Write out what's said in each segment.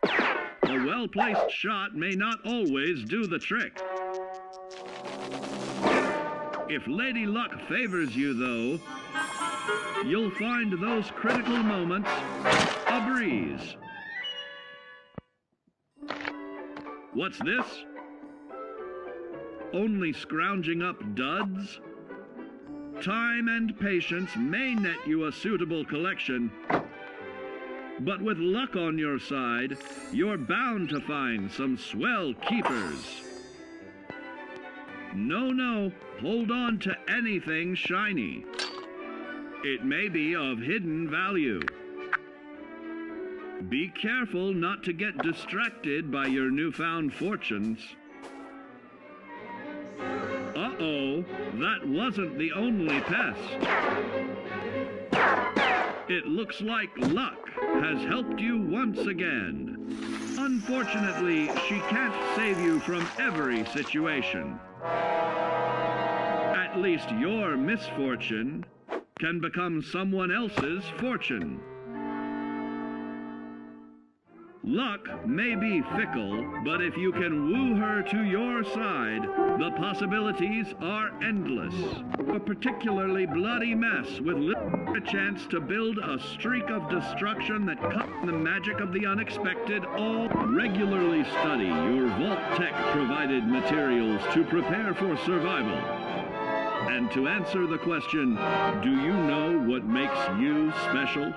A well-placed shot may not always do the trick. If Lady Luck favors you, though, you'll find those critical moments a breeze. What's this? Only scrounging up duds? Time and patience may net you a suitable collection, but with luck on your side, you're bound to find some swell keepers. No, hold on to anything shiny. It may be of hidden value. Be careful not to get distracted by your newfound fortunes. Uh-oh, that wasn't the only pest. It looks like luck has helped you once again. Unfortunately, she can't save you from every situation. At least your misfortune can become someone else's fortune. Luck may be fickle, but if you can woo her to your side, the possibilities are endless. A particularly bloody mess with little chance to build a streak of destruction that cuts the magic of the unexpected. All regularly study your Vault Tech provided materials to prepare for survival. And to answer the question, do you know what makes you special?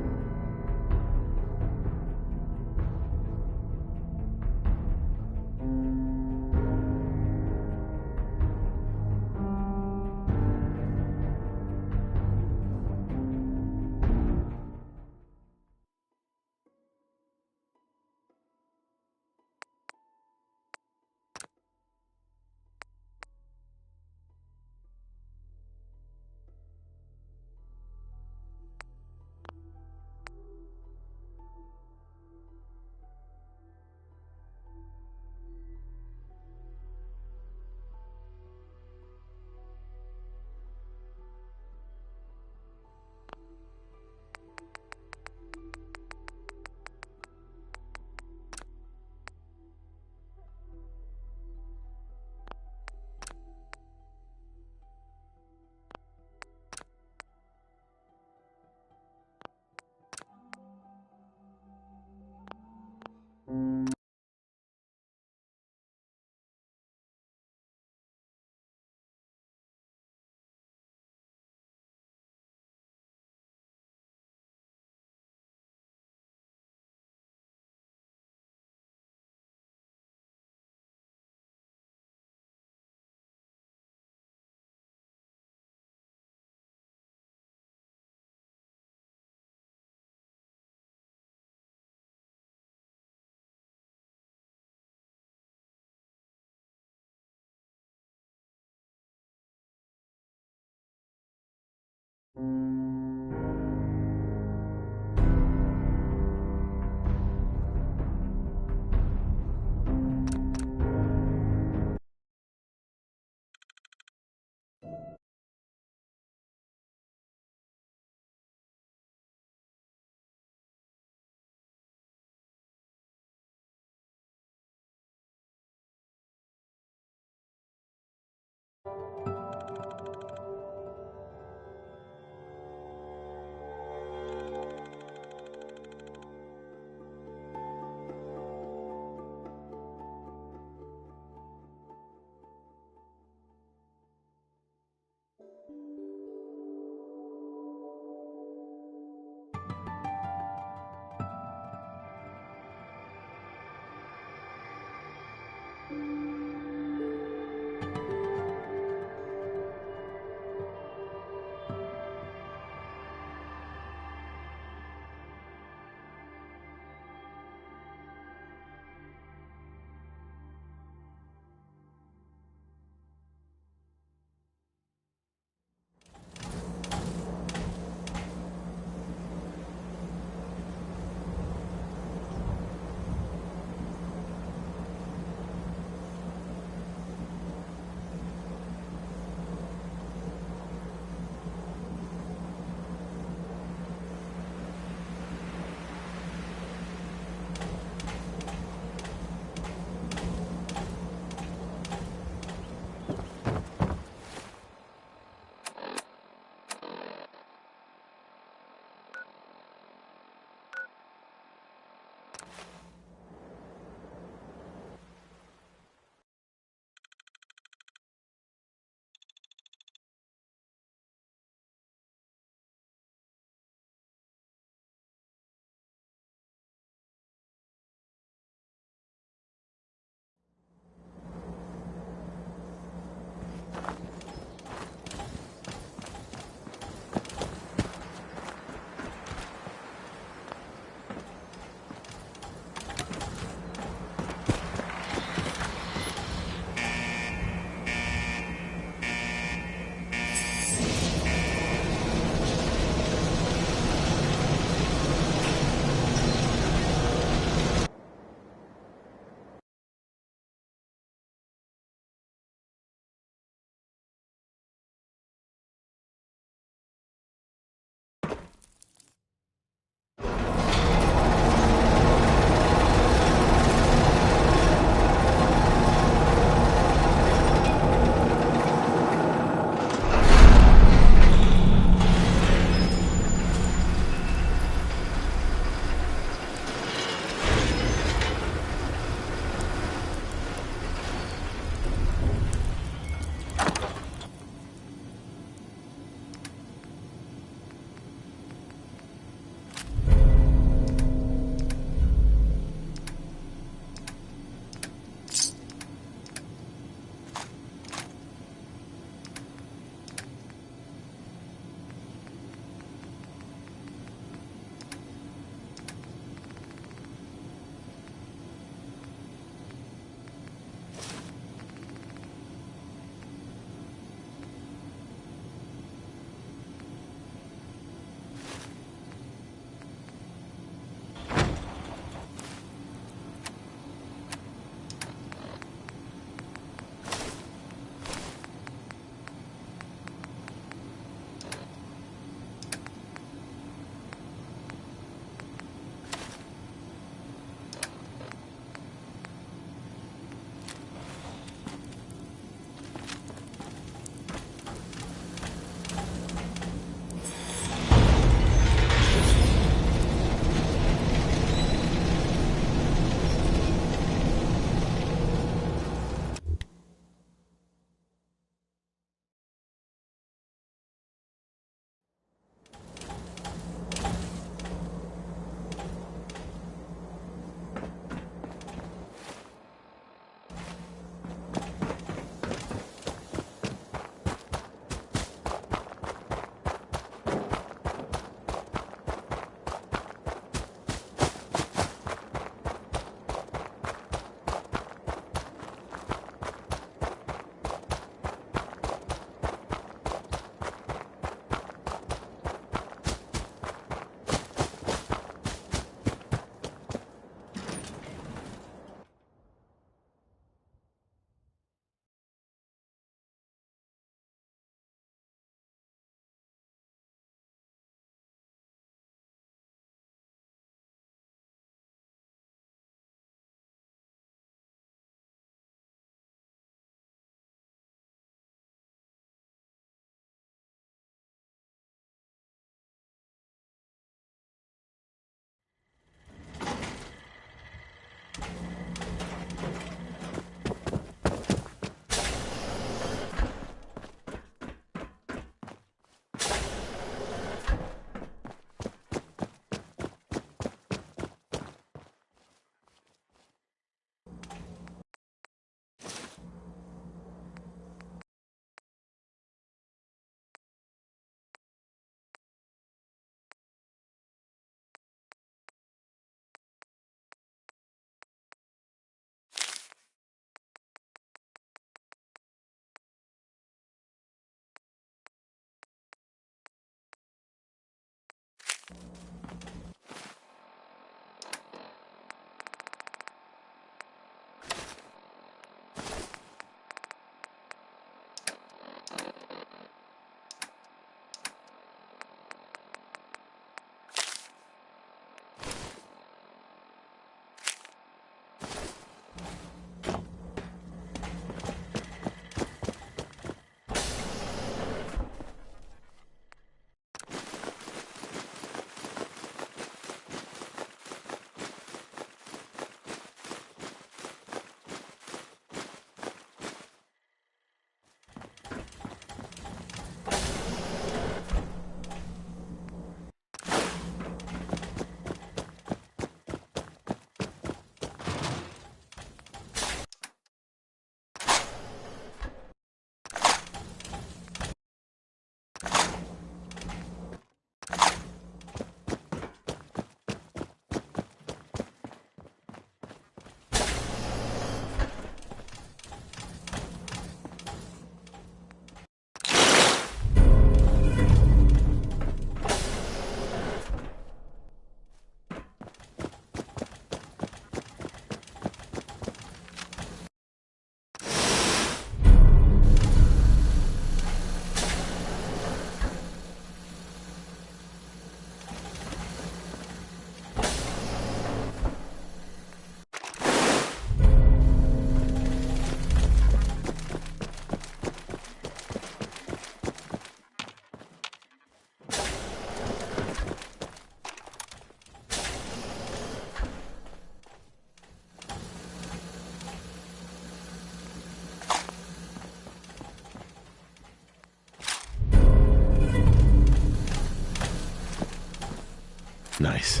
Nice.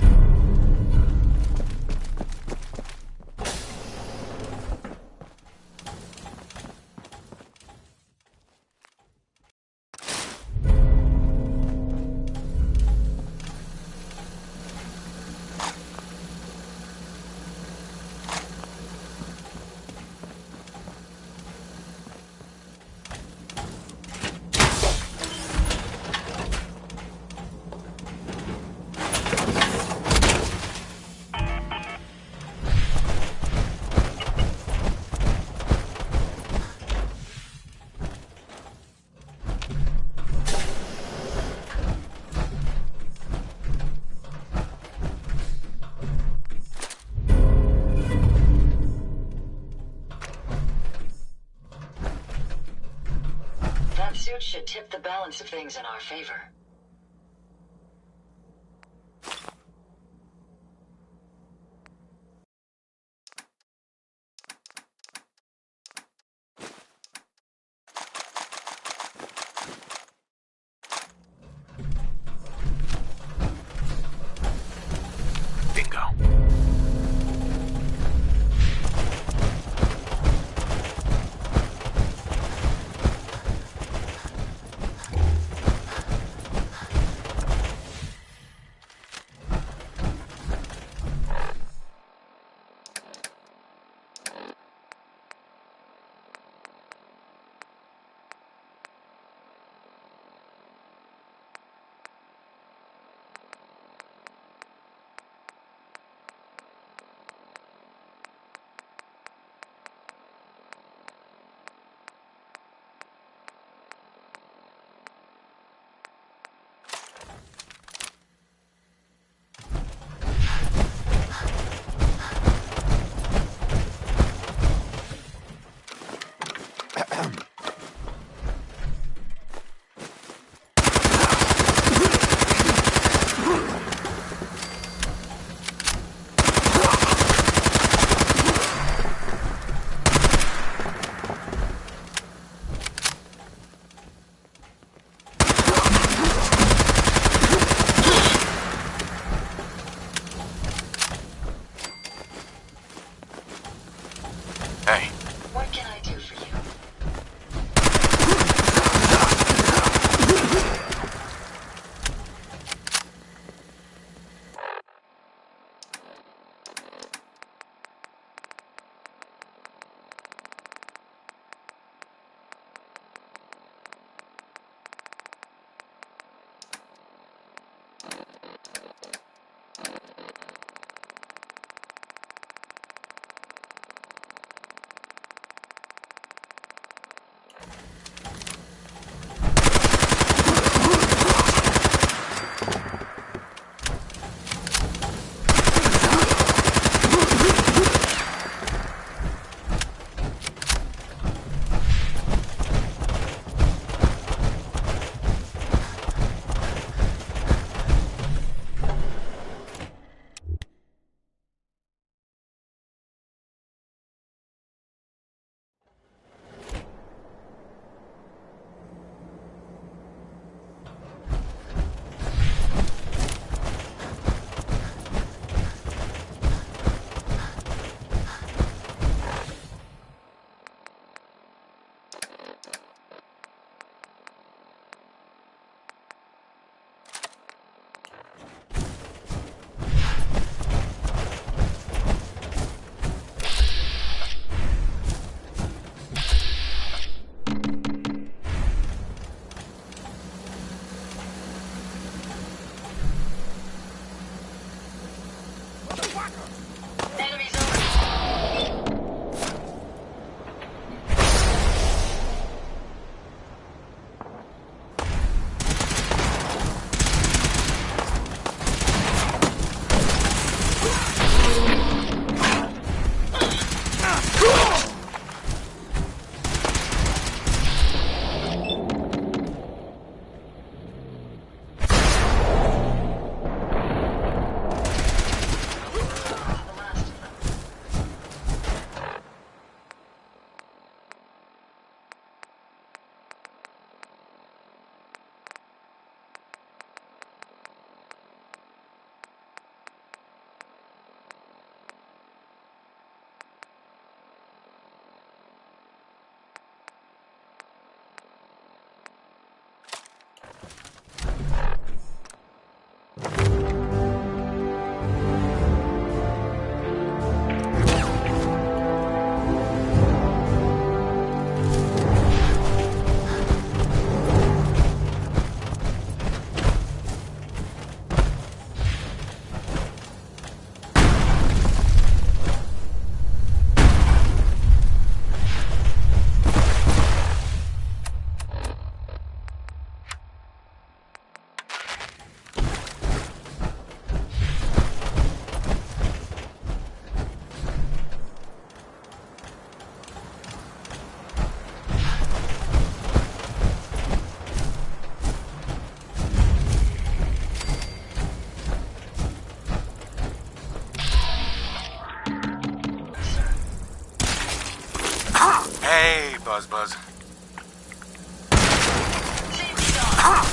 That suit should tip the balance of things in our favor. Bingo. Hey. What can I do for you? Enemies over. Hey, Buzz. Safety zone.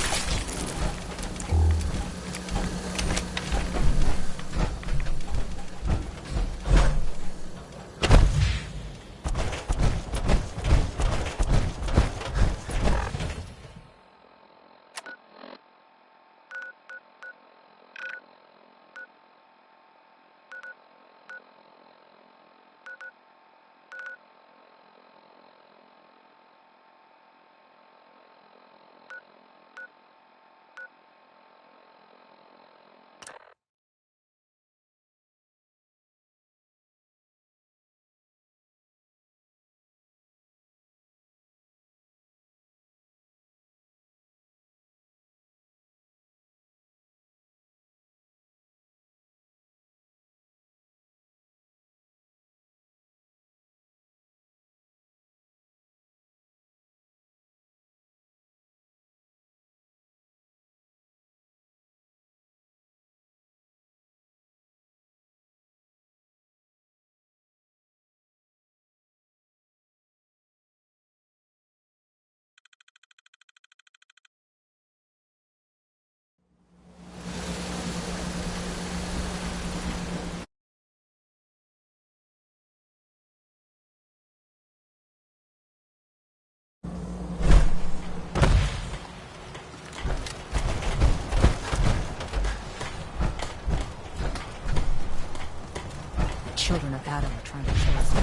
Children of Adam are trying to kill us now.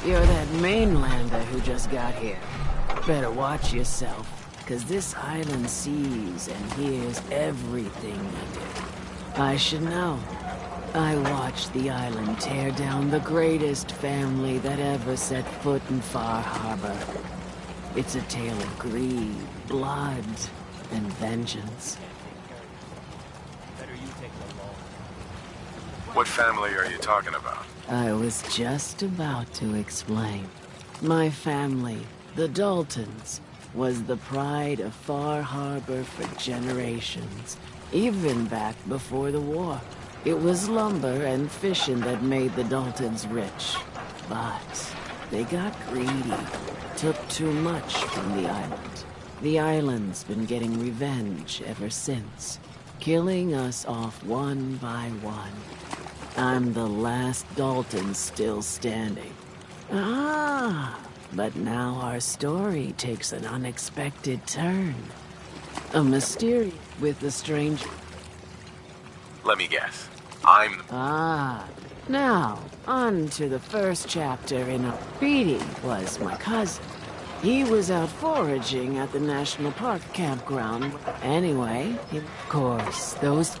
You're that mainlander who just got here. Better watch yourself, cause this island sees and hears everything you do. I should know. I watched the island tear down the greatest family that ever set foot in Far Harbor. It's a tale of greed, blood, and vengeance. What family are you talking about? I was just about to explain. My family, the Daltons, was the pride of Far Harbor for generations, even back before the war. It was lumber and fishing that made the Daltons rich. But they got greedy, took too much from the island. The island's been getting revenge ever since, killing us off one by one. I'm the last Dalton still standing. But now our story takes an unexpected turn. A mysterious with a strange... Let me guess. I'm the... Now, on to the first chapter in a... Beatty was my cousin. He was out foraging at the National Park campground. Anyway, of course, those...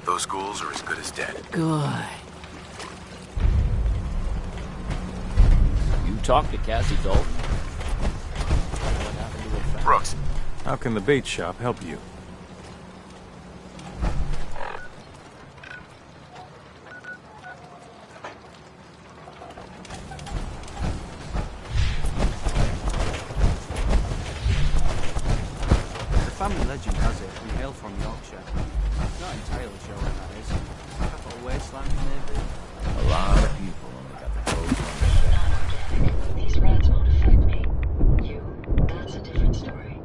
Those ghouls are as good as dead. Good. You talked to Cassie Dalton? What happened to her? Brooks, How can the bait shop help you? The family legend has it we hail from Yorkshire. Not entirely sure where that is. Capital Wasteland, maybe? A lot of people only got the clothes on the set. These rats won't affect me. You, that's a different story.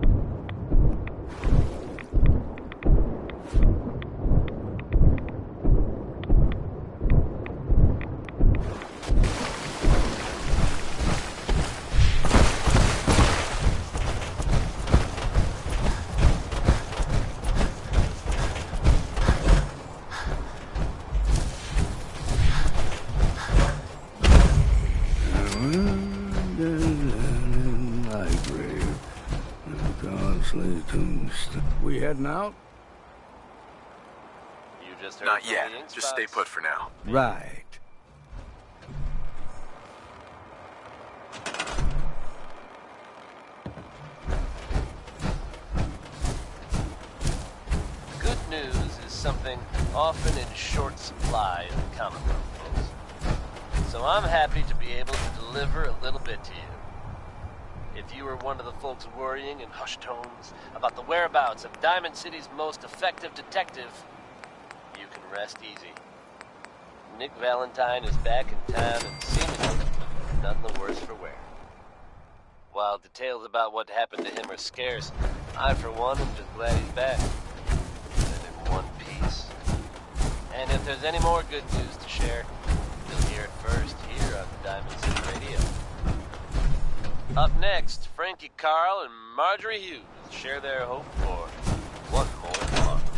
We heading out? You just heard not from yet. the ink Just stay spots. put for now. Right. Good news is something often in short supply in the comic book books. So I'm happy to be able to deliver a little bit to you. If you were one of the folks worrying in hushed tones about the whereabouts of Diamond City's most effective detective, you can rest easy. Nick Valentine is back in town and seemingly none the worse for wear. While details about what happened to him are scarce, I, for one, am just glad he's back. And in one piece. And if there's any more good news to share, you'll hear it first here on Diamond City Radio. Up next, Frankie Carl and Marjorie Hughes share their hope for one more month.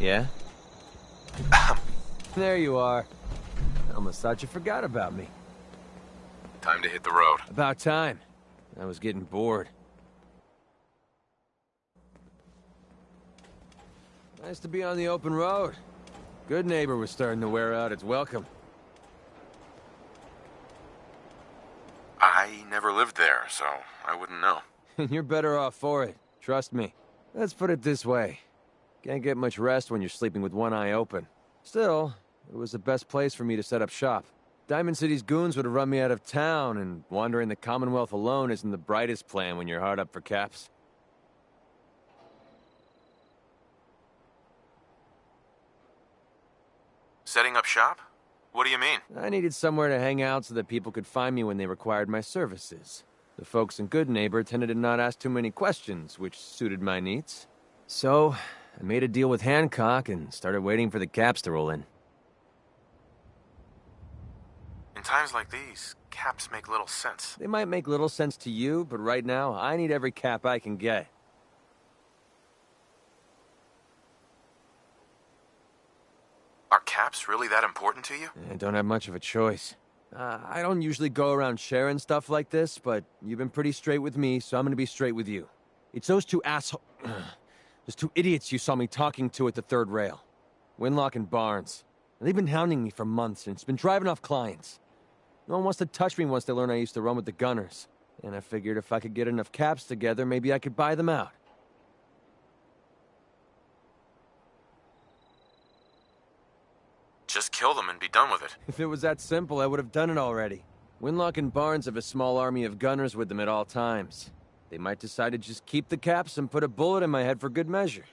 Yeah? There you are. I almost thought you forgot about me. Time to hit the road. About time. I was getting bored. Nice to be on the open road. Good neighbor was starting to wear out its welcome. I never lived there, so I wouldn't know. And you're better off for it. Trust me. Let's put it this way. Can't get much rest when you're sleeping with one eye open. Still, it was the best place for me to set up shop. Diamond City's goons would have run me out of town, and wandering the Commonwealth alone isn't the brightest plan when you're hard up for caps. Setting up shop? What do you mean? I needed somewhere to hang out so that people could find me when they required my services. The folks in Good Neighbor tended to not ask too many questions, which suited my needs. So, I made a deal with Hancock and started waiting for the caps to roll in. In times like these, caps make little sense. They might make little sense to you, but right now, I need every cap I can get. Are caps really that important to you? I don't have much of a choice. I don't usually go around sharing stuff like this, but you've been pretty straight with me, so I'm gonna be straight with you. It's those two those two idiots you saw me talking to at the third rail. Winlock and Barnes. They've been hounding me for months, and it's been driving off clients. No one wants to touch me once they learn I used to run with the Gunners. And I figured if I could get enough caps together, maybe I could buy them out. Just kill them and be done with it. If it was that simple, I would have done it already. Winlock and Barnes have a small army of gunners with them at all times. They might decide to just keep the caps and put a bullet in my head for good measure.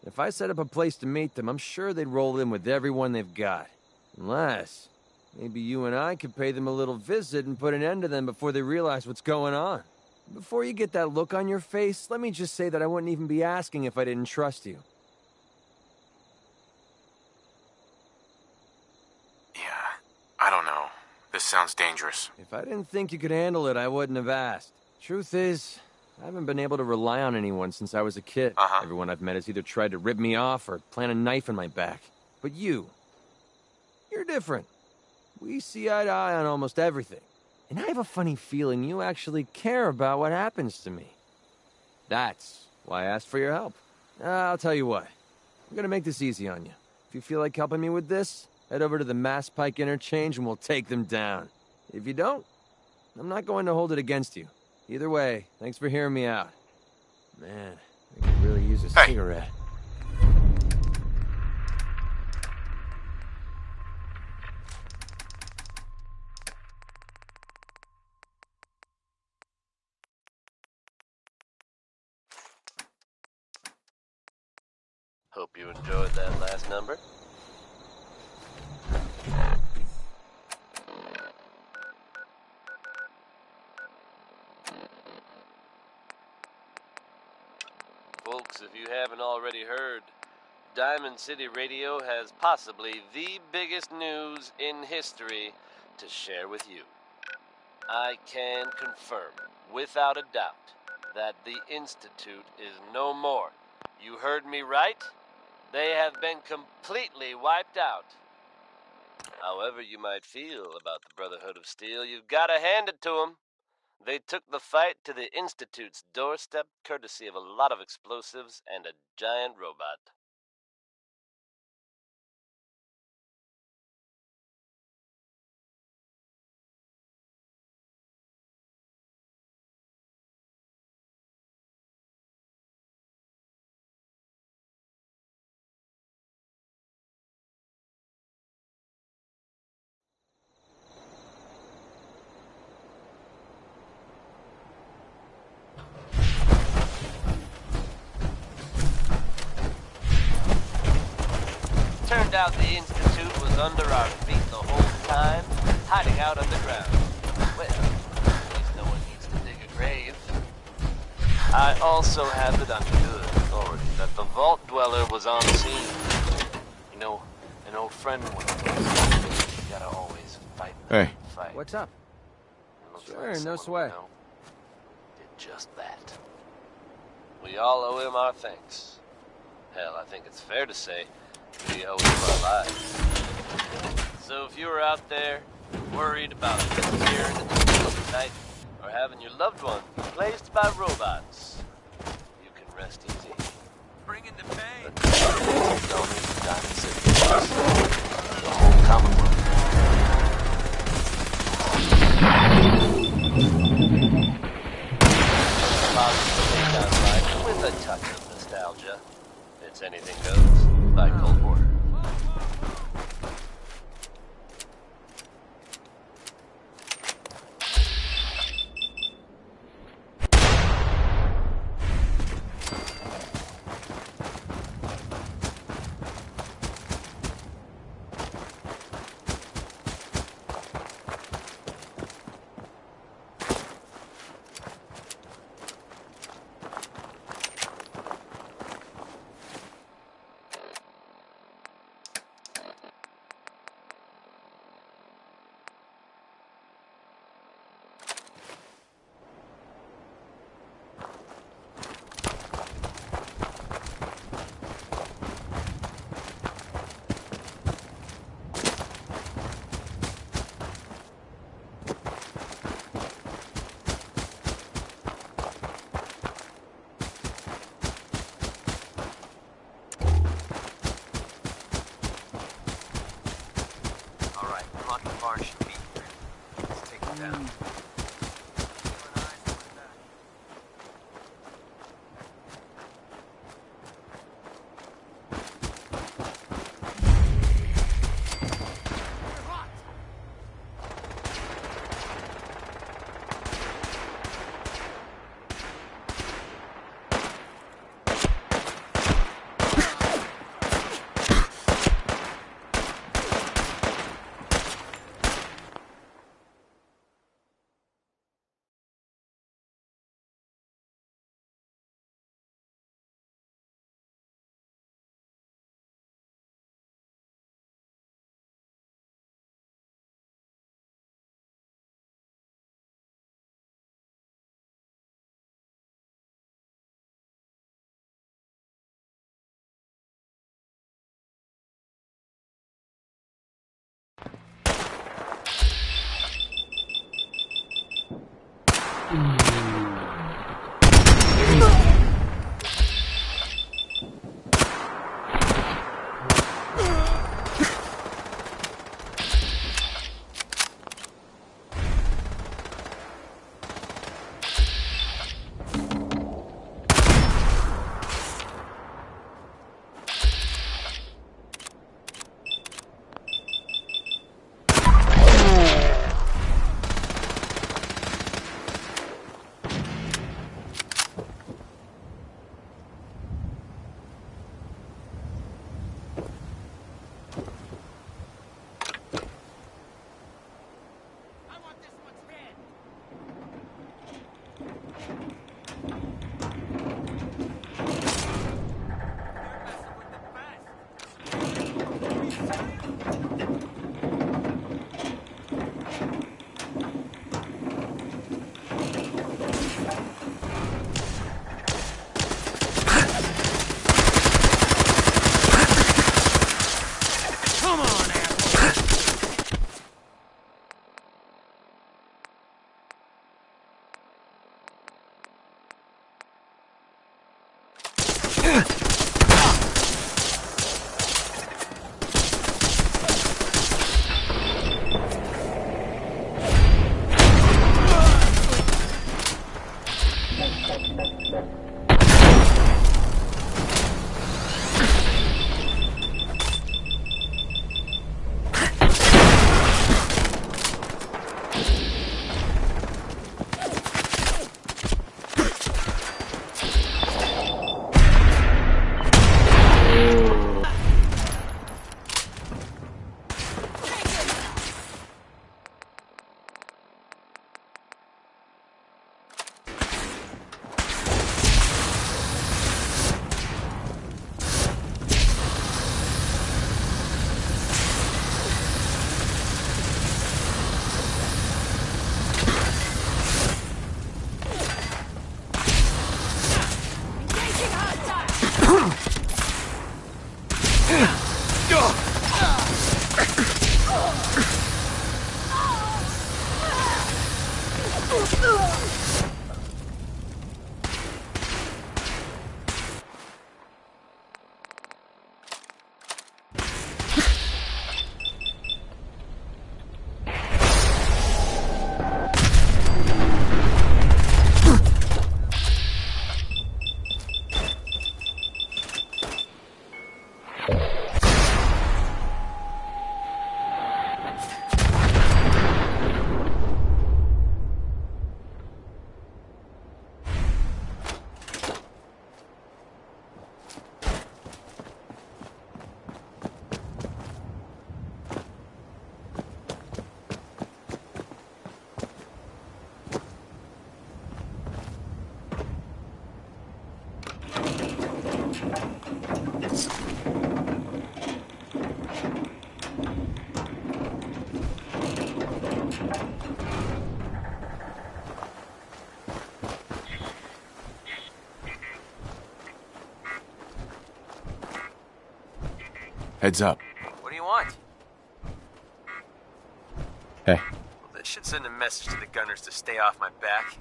If I set up a place to meet them, I'm sure they'd roll in with everyone they've got. Unless, maybe you and I could pay them a little visit and put an end to them before they realize what's going on. Before you get that look on your face, let me just say that I wouldn't even be asking if I didn't trust you. I don't know. This sounds dangerous. If I didn't think you could handle it, I wouldn't have asked. Truth is, I haven't been able to rely on anyone since I was a kid. Everyone I've met has either tried to rip me off or plant a knife in my back. But you're different. We see eye to eye on almost everything. And I have a funny feeling you actually care about what happens to me. That's why I asked for your help. I'll tell you what. I'm gonna make this easy on you. If you feel like helping me with this, head over to the Mass Pike Interchange and we'll take them down. If you don't, I'm not going to hold it against you. Either way, thanks for hearing me out. Man, I could really use a cigarette. Hope you enjoyed that last number. Folks, if you haven't already heard, Diamond City Radio has possibly the biggest news in history to share with you. I can confirm, without a doubt, that the Institute is no more. You heard me right? They have been completely wiped out. However you might feel about the Brotherhood of Steel, you've got to hand it to them. They took the fight to the Institute's doorstep courtesy of a lot of explosives and a giant robot. Turned out the Institute was under our feet the whole time, hiding out underground. Well, at least no one needs to dig a grave. I also have it under good authority that the Vault Dweller was on scene. You know, an old friend of ours. You gotta always fight. Hey. Fight. What's up? Looks Sure, like no someone sweat. we know did just that. We all owe him our thanks. Hell, I think it's fair to say we owe to our lives. So if you were out there, worried about disappearing in the middle of the night, or having your loved one replaced by robots, you can rest easy. Bring in the pain. The owners of Diamond City, the whole Commonwealth. Positive down life with a touch of nostalgia. It's Anything Goes by Cold War. Heads up. What do you want? Hey. Well, this should send a message to the gunners to stay off my back.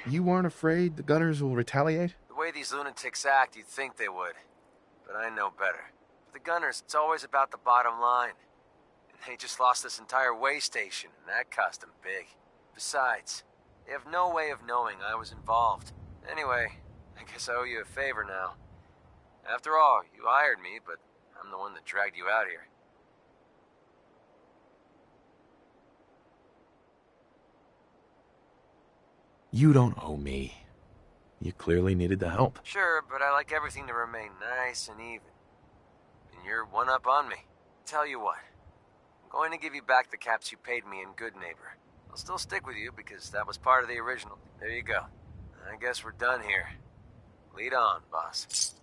You aren't afraid the gunners will retaliate? The way these lunatics act, you'd think they would. But I know better. For the gunners, it's always about the bottom line. And they just lost this entire way station, and that cost them big. Besides, they have no way of knowing I was involved. Anyway, I guess I owe you a favor now. After all, you hired me, but I'm the one that dragged you out here. You don't owe me. You clearly needed the help. Sure, but I like everything to remain nice and even. And you're one up on me. Tell you what, I'm going to give you back the caps you paid me in Good Neighbor. I'll still stick with you because that was part of the original. There you go. I guess we're done here. Lead on, boss.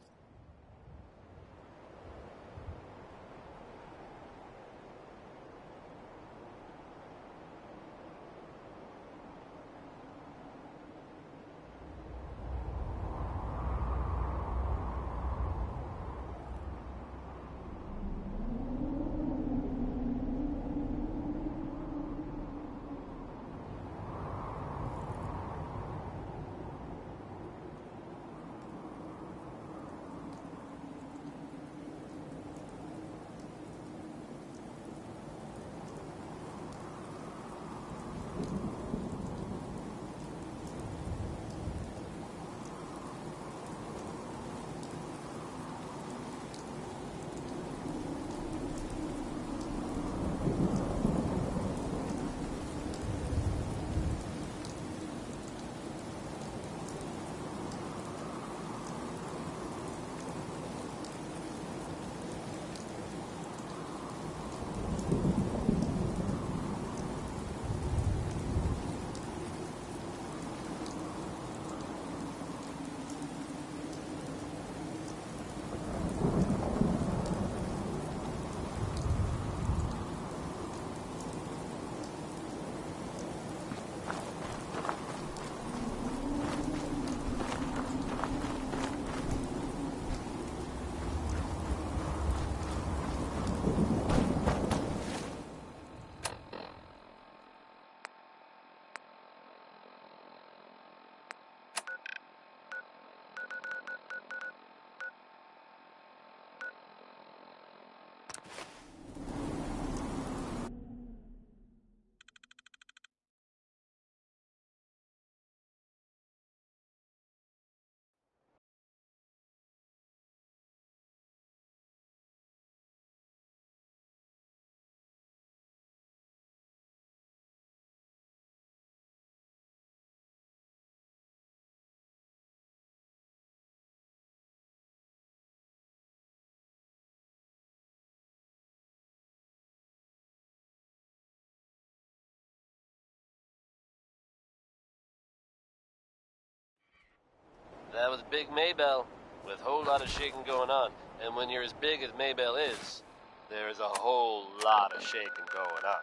That was Big Maybell, with a whole lot of shaking going on. And when you're as big as Maybell is, there's a whole lot of shaking going on.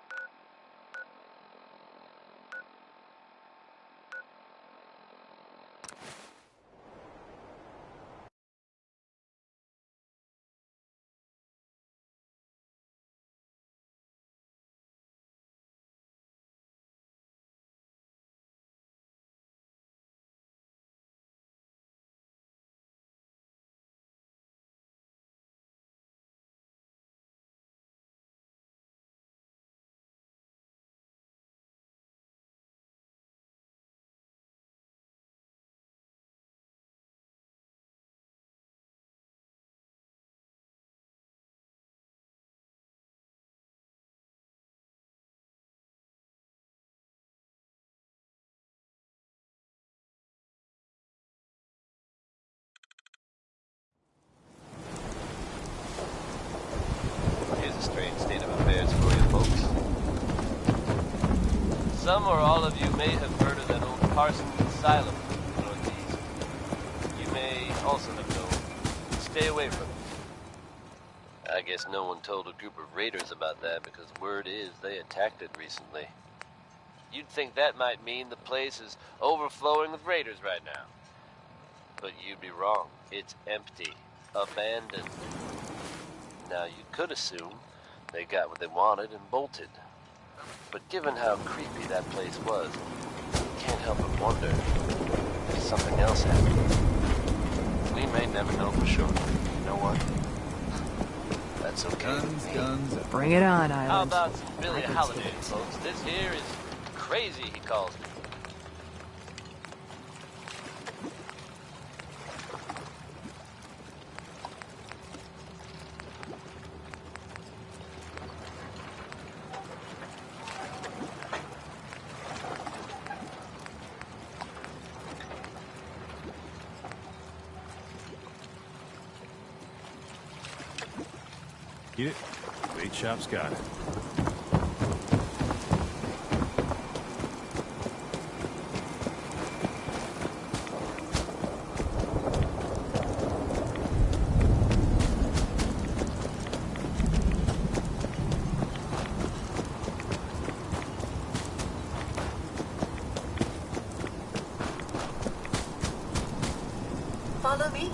Here's a strange state of affairs for you folks. Some or all of you may have heard of that old Parsons Asylum in the Northeast. You may also have known. Stay away from it. I guess no one told a group of raiders about that because word is they attacked it recently. You'd think that might mean the place is overflowing with raiders right now. But you'd be wrong. It's empty. Abandoned. Now, you could assume they got what they wanted and bolted. But given how creepy that place was, you can't help but wonder if something else happened. We may never know for sure. You know what? That's okay. Guns. Bring it on, How Island. about some Billie Holiday, folks? This here is crazy, he calls me. Get it? Bait shop's got it. Follow me.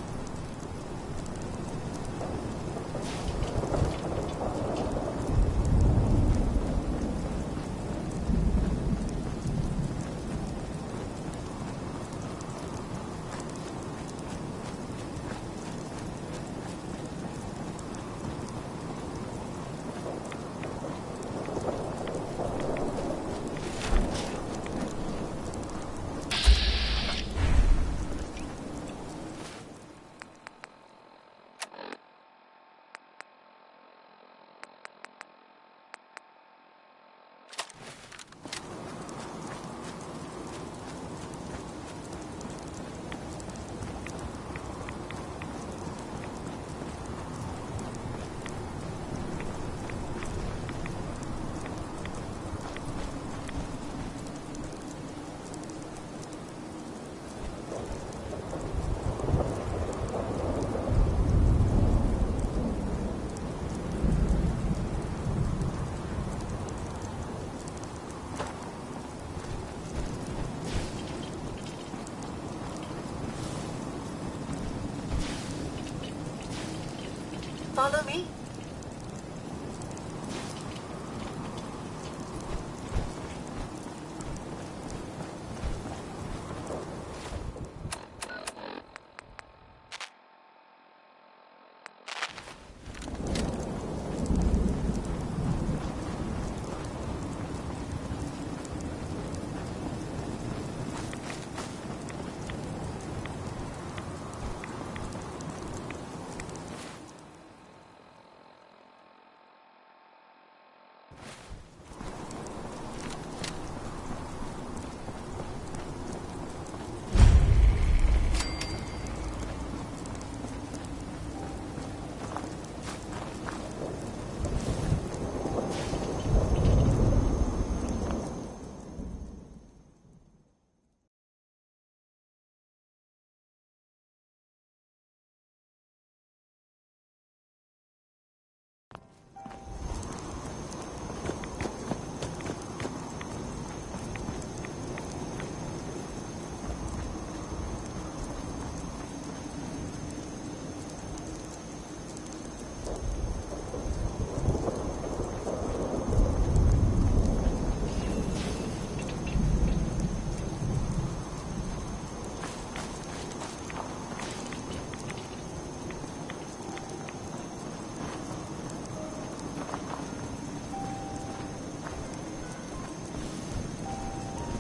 Follow me.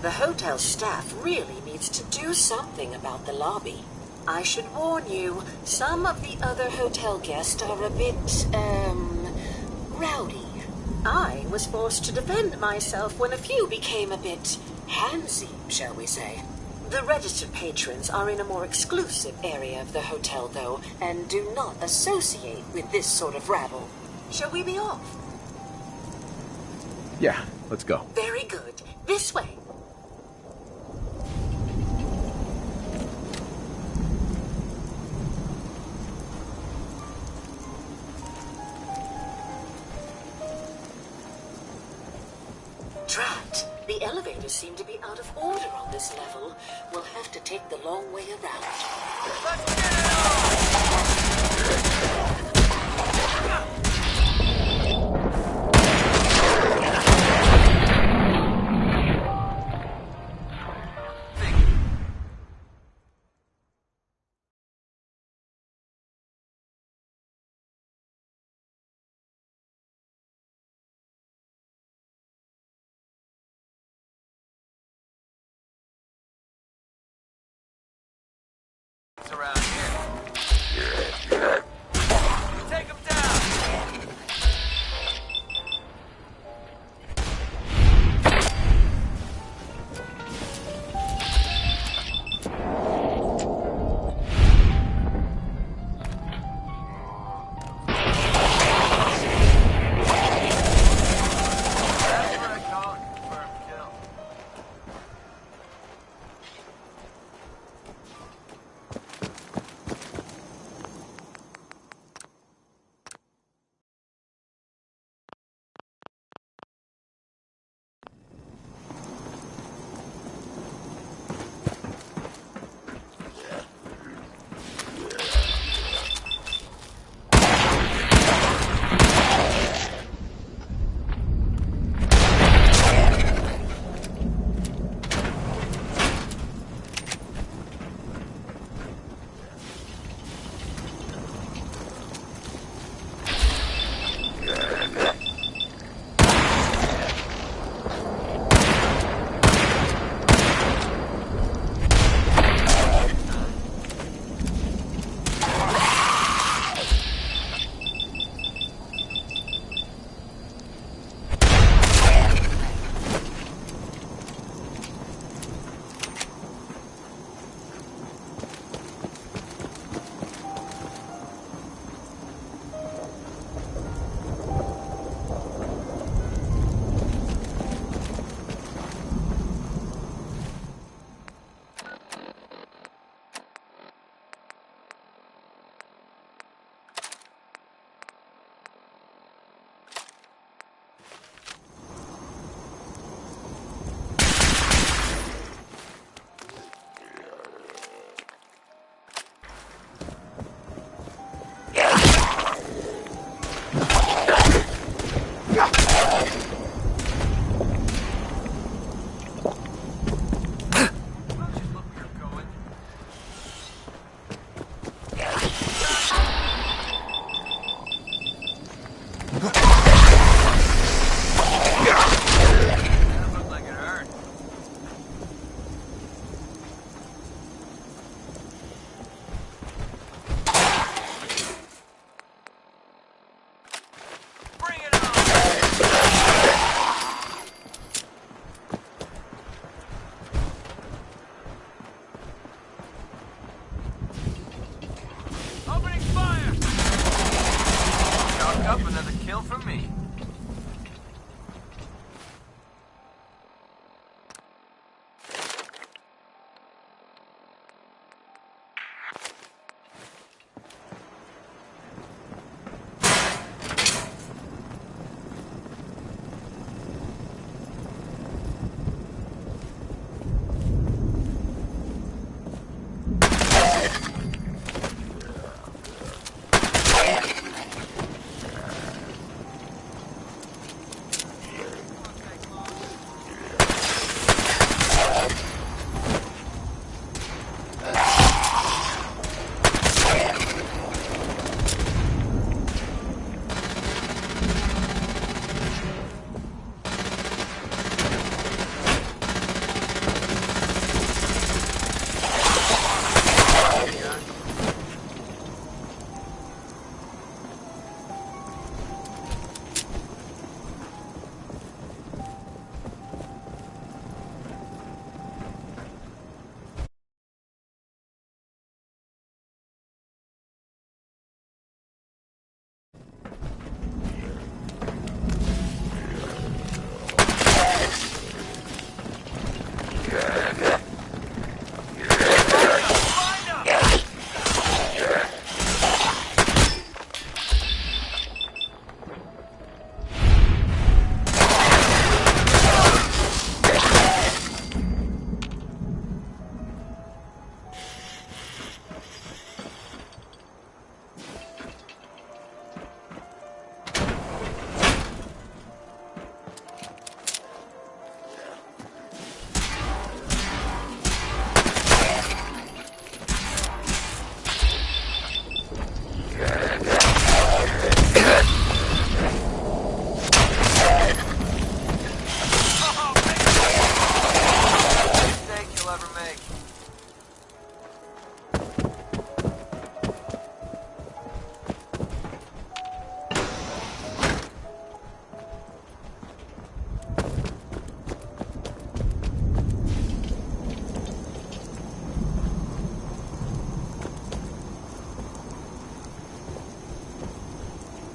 The hotel staff really needs to do something about the lobby. I should warn you, some of the other hotel guests are a bit, rowdy. I was forced to defend myself when a few became a bit handsy, shall we say. The registered patrons are in a more exclusive area of the hotel, though, and do not associate with this sort of rabble. Shall we be off? Yeah, let's go. Very good. This way. Drat. The elevators seem to be out of order on this level. We'll have to take the long way around. Let's get it on! Around here. Take him down. That's what I call a confirmed kill.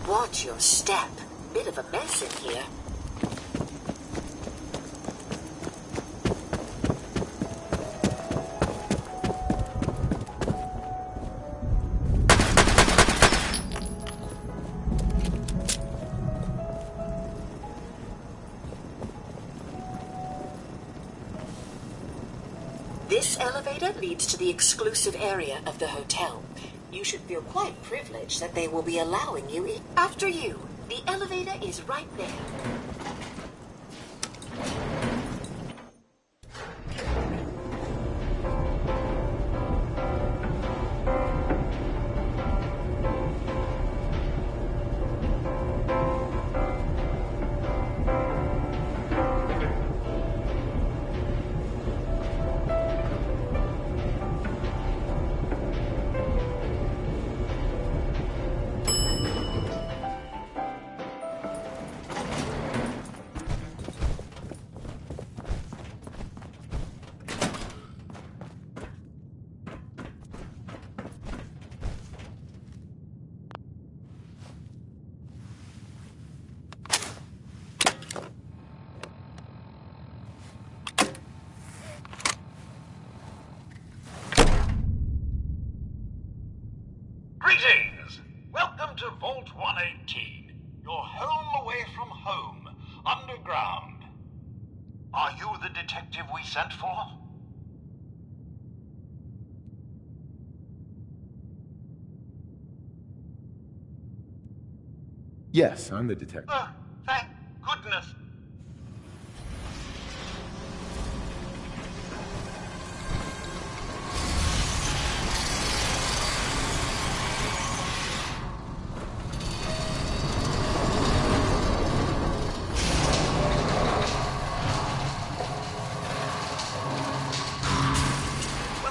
Watch your step. Bit of a mess in here. This elevator leads to the exclusive area of the hotel. You should feel quite privileged that they will be allowing you in. After you. The elevator is right there. Greetings! Welcome to Vault 118, your home away from home, underground. Are you the detective we sent for? Yes, I'm the detective. Thank goodness.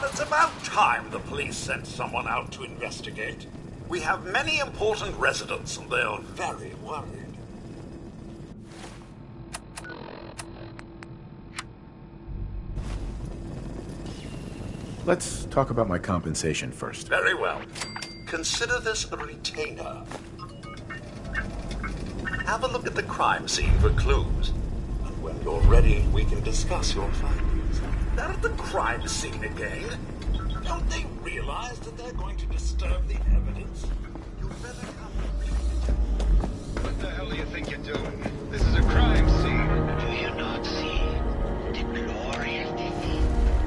It's about time the police sent someone out to investigate. We have many important residents and they are very worried. Let's talk about my compensation first. Very well. Consider this a retainer. Have a look at the crime scene for clues. And when you're ready, we can discuss your findings. They're at the crime scene again. Don't they realize that they're going to disturb the evidence? You better come with me. What the hell do you think you're doing? This is a crime scene. Do you not see the glory of the thing,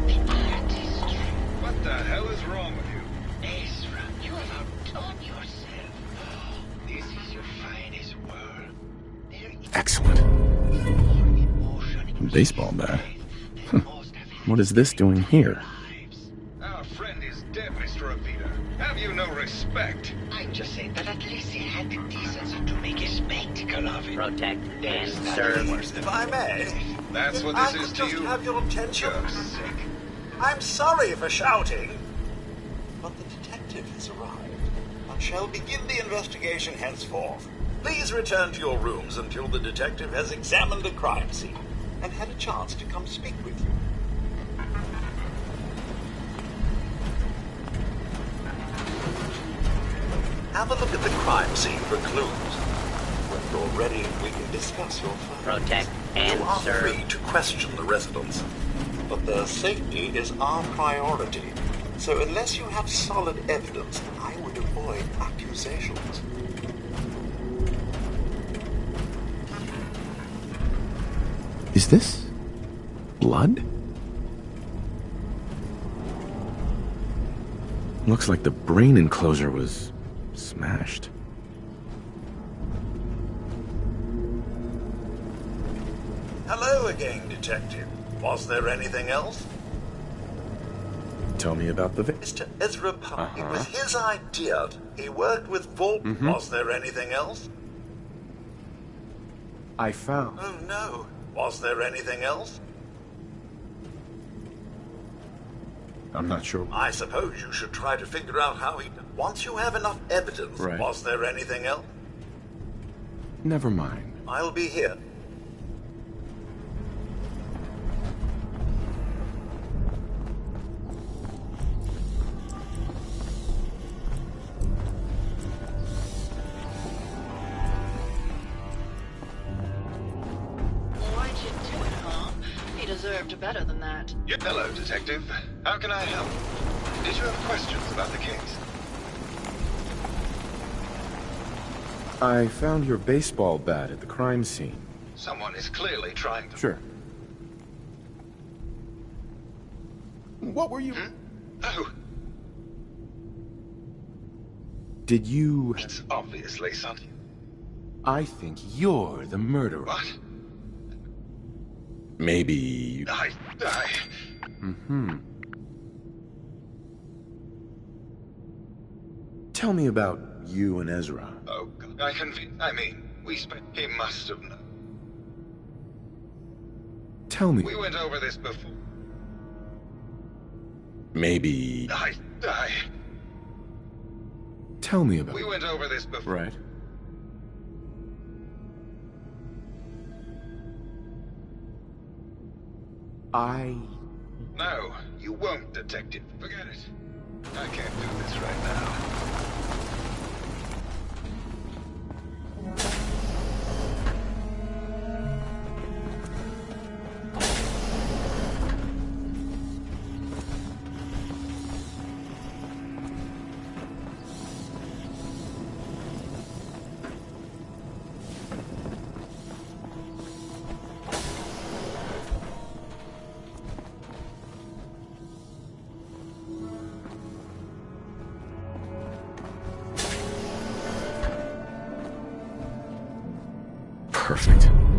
the artistry? What the hell is wrong with you? Ezra, you have outdone yourself. This is your finest work. Excellent. Baseball bat. What is this doing here? Our friend is dead, Mr. Avita. Have you no respect? I just said that at least he had the decency to make a spectacle of it. Protect and There's serve. nothing worse than If I may, That's what I this is could to just you? have your attention. You're sick. I'm sorry for shouting, but the detective has arrived and shall begin the investigation henceforth. Please return to your rooms until the detective has examined the crime scene and had a chance to come speak with you. Have a look at the crime scene for clues. When you're ready, we can discuss your findings. Protect and you are serve. free to question the residents, but their safety is our priority. So unless you have solid evidence, I would avoid accusations. Is this blood? Looks like the brain enclosure was smashed. Hello again, Detective. Was there anything else? Tell me about the Mr. Ezra Park. It was his idea. He worked with Vault. Was there anything else? I found. Oh, no. Was there anything else? I'm not sure. I suppose you should try to figure out how he... Once you have enough evidence, Right. Was there anything else? Never mind. I'll be here. after better than that. Hello, Detective. How can I help? Did you have questions about the case? I found your baseball bat at the crime scene. Someone is clearly trying to... Sure. What were you... Oh, Did you... it's obviously something. I think you're the murderer. What? Maybe... I... Tell me about you and Ezra. Oh, God. I mean, we spent... He must have known. Tell me... We went over this before. Maybe... Tell me about... We went over this before. Right. No, you won't, Detective. Forget it. I can't do this right now. Perfect.